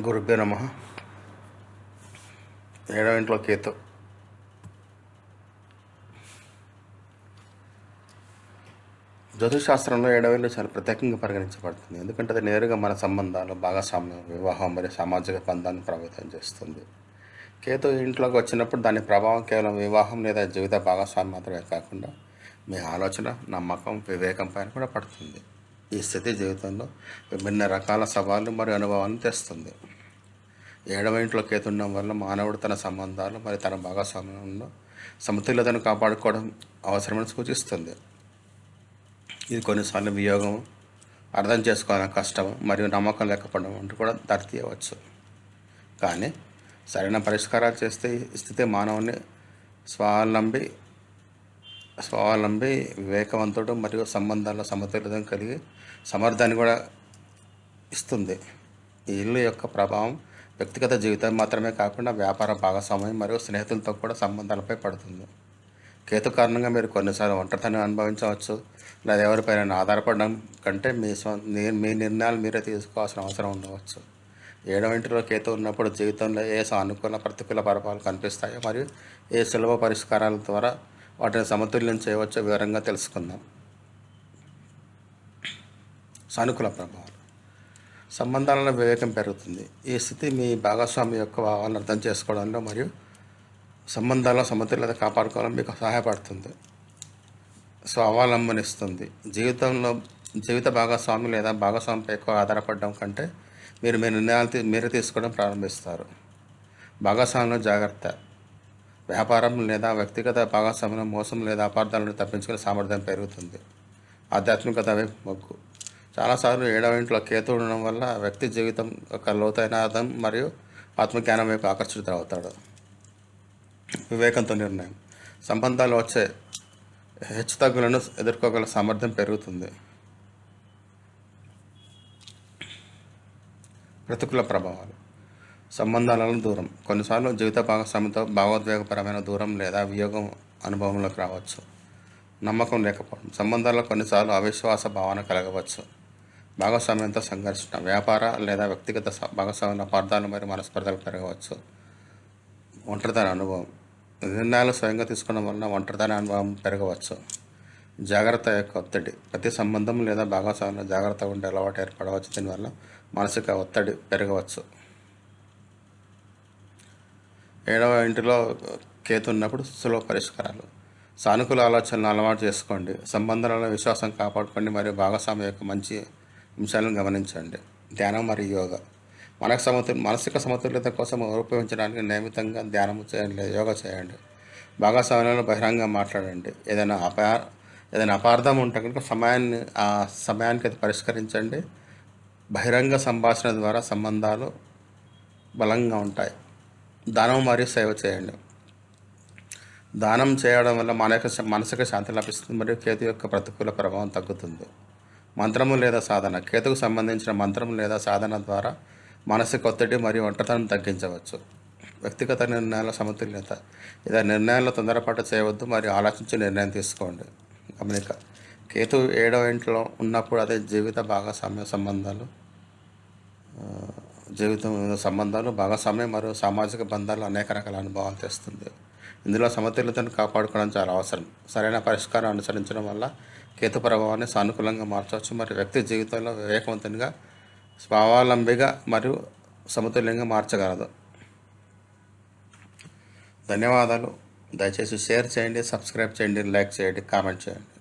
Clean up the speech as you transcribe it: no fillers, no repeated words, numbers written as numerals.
గురుభ్యో నమ. ఏడవ ఇంట్లో కేతు. జ్యోతిషశాస్త్రంలో ఏడవ ఇల్లు చాలా ప్రత్యేకంగా పరిగణించబడుతుంది. ఎందుకంటే అది నేరుగా మన సంబంధాలు, భాగస్వామ్యం, వివాహం మరియు సామాజిక బంధాన్ని ప్రభావితం చేస్తుంది. కేతు ఇంట్లోకి వచ్చినప్పుడు దాని ప్రభావం కేవలం వివాహం లేదా జీవిత భాగస్వామ్యం మాత్రమే కాకుండా మీ ఆలోచన, నమ్మకం, వివేకం పైన కూడా పడుతుంది. ఈ స్థితి జీవితంలో విభిన్న రకాల సవాళ్ళు మరియు అనుభవాలను తెస్తుంది. ఏడవ ఇంట్లో కేతు ఉండడం వల్ల మానవుడు తన సంబంధాలు మరియు తన భాగస్వామ్యంలో సమతుల్యతను కాపాడుకోవడం అవసరమని సూచిస్తుంది. ఇది కొన్నిసార్లు వియోగం, అర్థం చేసుకోవాలని కష్టం మరియు నమ్మకం లేకపోవడం వంటి కూడా దారితీయవచ్చు. కానీ సరైన పరిష్కారాలు చేస్తే ఈ స్థితి మానవుని స్వావలంబి, వివేకవంతుడు మరియు సంబంధాల్లో సమతుల్యతను కలిగి సమర్థాన్ని కూడా ఇస్తుంది. ఈ ఇల్లు యొక్క ప్రభావం వ్యక్తిగత జీవితం మాత్రమే కాకుండా వ్యాపార భాగస్వామ్యం మరియు స్నేహితులతో కూడా సంబంధాలపై పడుతుంది. కేతు కారణంగా మీరు కొన్నిసార్లు ఒంటరితనాన్ని అనుభవించవచ్చు, లేదా ఎవరిపైన ఆధారపడడం కంటే మీ నిర్ణయాలు మీరే తీసుకోవాల్సిన అవసరం ఉండవచ్చు. ఏడవ ఇంటిలో కేతు ఉన్నప్పుడు జీవితంలో ఏ సానుకూల, ప్రతికూల ప్రభావాలు కనిపిస్తాయో మరియు ఏ సులభ పరిష్కారాల ద్వారా వాటిని సమతుల్యం చేయవచ్చో వివరంగా తెలుసుకుందాం. సానుకూల ప్రభావాలు: సంబంధాలలో వివేకం పెరుగుతుంది. ఈ స్థితి మీ భాగస్వామి యొక్క భావాలను అర్థం చేసుకోవడంలో మరియు సంబంధాల సమతుల్యత కాపాడుకోవడం మీకు సహాయపడుతుంది. స్వావలంబనిస్తుంది. జీవిత భాగస్వామి లేదా భాగస్వామిపై ఎక్కువ ఆధారపడడం కంటే మీరు మీ నిర్ణయాలు మీరే తీసుకోవడం ప్రారంభిస్తారు. భాగస్వామ్యంలో జాగ్రత్త. వ్యాపారం లేదా వ్యక్తిగత భాగస్వామ్యంలో మోసం లేదా అపార్థాలను తప్పించుకునే సామర్థ్యం పెరుగుతుంది. ఆధ్యాత్మికత వైపు మొగ్గు. చాలాసార్లు ఏడవ ఇంట్లో కేతు ఉండడం వల్ల వ్యక్తి జీవితం యొక్క లోతైన అర్థం మరియు ఆత్మజ్ఞానం వైపు ఆకర్షితులవుతాడు. వివేకంతో నిర్ణయం. సంబంధాలు వచ్చే హెచ్చుతగ్గులను ఎదుర్కోగల సామర్థ్యం పెరుగుతుంది. ప్రతికూల ప్రభావాలు: సంబంధాలలో దూరం. కొన్నిసార్లు జీవిత భాగస్వామితో భావోద్వేగపరమైన దూరం లేదా వియోగం అనుభవంలోకి రావచ్చు. నమ్మకం లేకపోవడం. సంబంధాల్లో కొన్నిసార్లు అవిశ్వాస భావన కలగవచ్చు. భాగస్వామ్యంతో సంఘర్షణ. వ్యాపార లేదా వ్యక్తిగత భాగస్వామ్యంలో అపార్థాలు మరియు మనస్పర్ధలు పెరగవచ్చు. ఒంటరితన అనుభవం. నిర్ణయాలు స్వయంగా తీసుకోవడం వలన ఒంటరితన అనుభవం పెరగవచ్చు. జాగ్రత్త యొక్క ఒత్తిడి. ప్రతి సంబంధం లేదా భాగస్వామ్యంలో జాగ్రత్తగా ఉండే అలవాటు ఏర్పడవచ్చు. దీనివల్ల మానసిక ఒత్తిడి పెరగవచ్చు. ఏడవ ఇంటిలో కేతు ఉన్నప్పుడు సులభ పరిష్కారాలు: సానుకూల ఆలోచనలు అలవాటు చేసుకోండి. సంబంధాలలో విశ్వాసం కాపాడుకోండి మరియు భాగస్వామి యొక్క మంచి అంశాలను గమనించండి. ధ్యానం మరియు యోగా. మానసిక సమతుల్యత కోసం రూపొందించడానికి నియమితంగా ధ్యానం చేయండి, యోగా చేయండి. భాగస్వామ్యంలో బహిరంగంగా మాట్లాడండి. ఏదైనా అపార్థం ఉంటే కనుక సమయానికి అది పరిష్కరించండి. బహిరంగ సంభాషణ ద్వారా సంబంధాలు బలంగా ఉంటాయి. దానం మరియు సేవ చేయండి. దానం చేయడం వల్ల మానసిక శాంతి లభిస్తుంది మరియు కేతు యొక్క ప్రతికూల ప్రభావం తగ్గుతుంది. మంత్రము లేదా సాధన. కేతుకు సంబంధించిన మంత్రం లేదా సాధన ద్వారా మానసిక ఒత్తిడి మరియు ఒంటరితనం తగ్గించవచ్చు. వ్యక్తిగత నిర్ణయాల సమతుల్యత. ఇదే నిర్ణయాల్లో తొందరపాటు చేయవద్దు మరియు ఆలోచించి నిర్ణయం తీసుకోండి. గమనిక: కేతు ఏడవ ఇంట్లో ఉన్నప్పుడు అదే జీవిత సంబంధాలు, భాగస్వామ్యం మరియు సామాజిక బంధాలు అనేక రకాల అనుభవాలు తెస్తుంది. ఇందులో సమతుల్యతను కాపాడుకోవడం చాలా అవసరం. సరైన పరిష్కారం అనుసరించడం వల్ల కేతు ప్రభావాన్ని సానుకూలంగా మార్చవచ్చు మరియు వ్యక్తి జీవితంలో వివేకవంతునిగా, స్వావలంబిగా మరియు సమతుల్యంగా మార్చగలదు. ధన్యవాదాలు. దయచేసి షేర్ చేయండి, సబ్స్క్రైబ్ చేయండి, లైక్ చేయండి, కామెంట్ చేయండి.